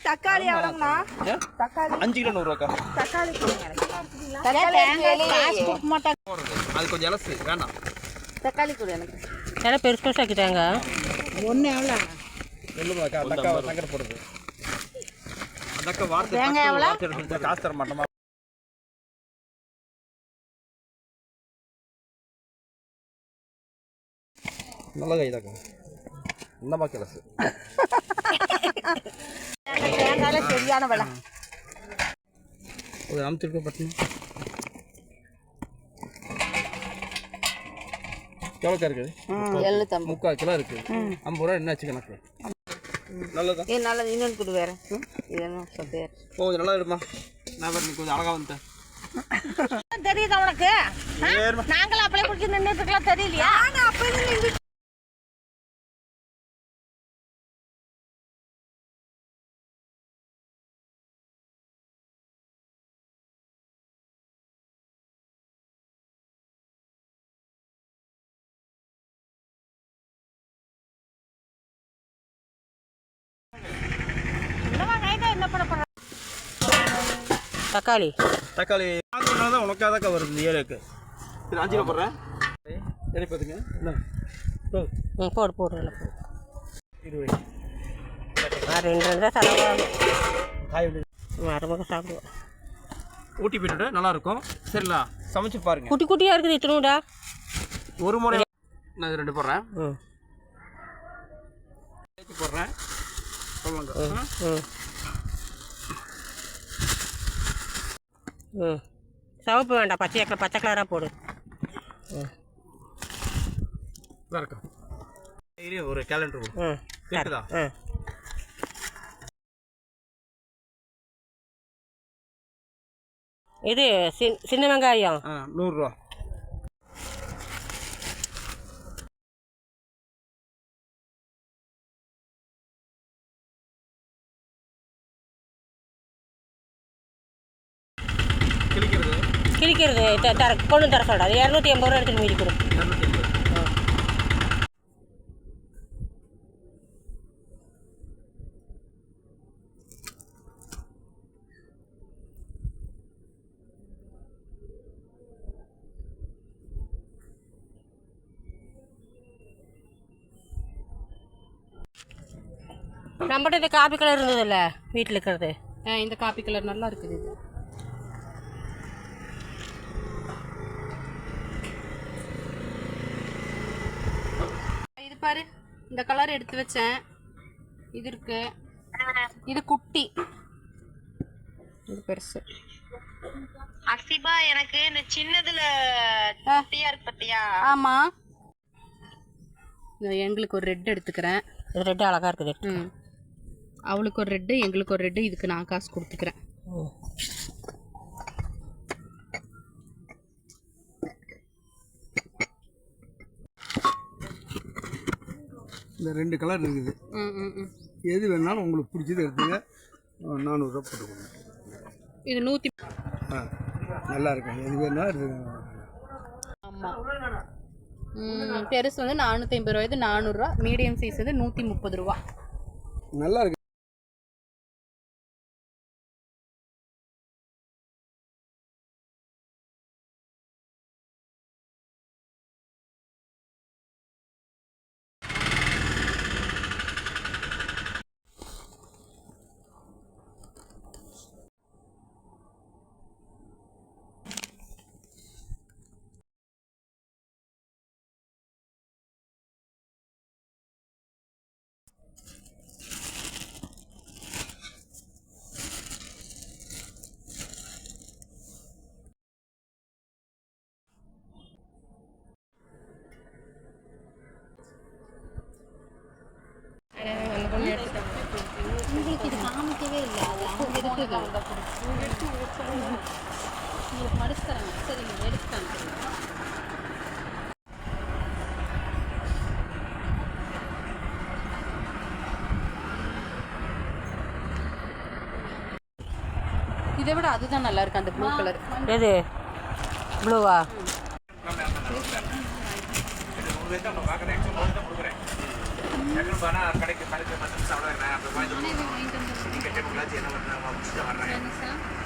தக்காளி எவ்வளோங்கண்ணா? தக்காளி 5 கிலோ 100 ரூபாக்கா. தக்காளி அது கொஞ்சம் இலசு வேண்டாம். தக்காளி கூட எனக்கு நல்லா பெருசு பெருசாக்கிட்டாங்க. ஒன்று எவ்வளோ? சொல்லுங்கக்கா, தக்கா சங்கரை போடுறது. தக்கா வார்த்தை காசு தர மாட்டோமா? நல்ல கை தாக்கா. இந்த மாதிரி இலசு தேங்காயில சரியான விலை. ஒரு அமுத்திருக்க பட்டணும். எவ்வளோக்கா இருக்குது? 3/4 கிலோ இருக்குது. 50 ரூபா என்னாச்சு கணக்கு? நல்லதா? நல்லது. இன்னொன்று கொடு வேறு. இதெல்லாம் பேர் கொஞ்சம் நல்லா இருக்குமா? நான் வேறு கொஞ்சம் அழகாக வந்துட்டேன். தெரியுது உனக்கு? நாங்களும் அப்படியே பிடிச்சி நின்றுட்டுலாம் தெரியலையா? தக்காளி தக்காளி தான் உனக்காக தாக்கா வருது. இந்த ஏரியாவுக்கு இது 5 கிலோ போடுறேன். சரி பார்த்துங்க. என்ன போடு போடு நல்லா போடு. 20 2 செலவாகும். காய் மருமக சாப்பிடுவோம். ஊட்டி போய்ட்டு நல்லாயிருக்கும். சரிங்களா? சமைச்சு பாருங்க. குட்டி குட்டியாக இருக்குது. இத்தனூடா ஒரு முறை நான் 2 போடுறேன். போடுறேன் சொல்லுங்க. சிவப்பு வேண்டாம், பச்சை கலராக போடு. ஒரு கேலண்டர் கேட்குதா? இது சின்ன வெங்காயம் 100 ரூபா. கிழிக்கிறது கொண்டு தர சொல்கிறேன். அது 280 ரூபா எடுத்து மீதி கொடு. 280. நம்மகிட்ட இந்த காப்பி கலர் இருந்ததில்ல வீட்டில் இருக்கிறது. இந்த காப்பி கலர் நல்லா இருக்குது. இது பாரு, இந்த கலர் எடுத்து வச்சேன். இது இருக்கு, இது குட்டி, இது பெருசு. அசிபா, எனக்கு இந்த சின்னதுல குட்டியா இருக்கு பத்தியா? ஆமா, எங்களுக்கு ஒரு ரெட் எடுத்துக்கிறேன். இது ரெட்டு அழகா இருக்குது. அவளுக்கு ஒரு ரெட்டு, எங்களுக்கு ஒரு ரெட்டு. இதுக்கு நான் காசு கொடுத்துக்கிறேன். இந்த 2 கலர் இருக்குது. எது வேணாலும் உங்களுக்கு பிடிச்சது எடுத்துங்க. 400 ரூபா போட்டுக்கோங்க. இது 100. நல்லா இருக்கும். எது வேணாலும். ஆமாம், பெருசு வந்து 450 ரூபா, இது 400 ரூபா. மீடியம் சைஸ் வந்து 130 ரூபா. நல்லா இருக்கு. உங்களுக்கு இது காமிக்கவே இல்லை. அவங்க இருக்குது, உங்களுக்கு மடிச்சு தராங்க. சரி, நீங்கள் எடுத்துட்டாங்க. இதை விட அதுதான் நல்லா இருக்கு, அந்த ப்ளூ கலர். எது ப்ளூவா? கடைக்கு 10 நிமிஷம் அவ்வளோ நான் அப்புறம் வாங்கிட்டு வந்து என்ன பண்ண முடிச்சுட்டு வர்றேன்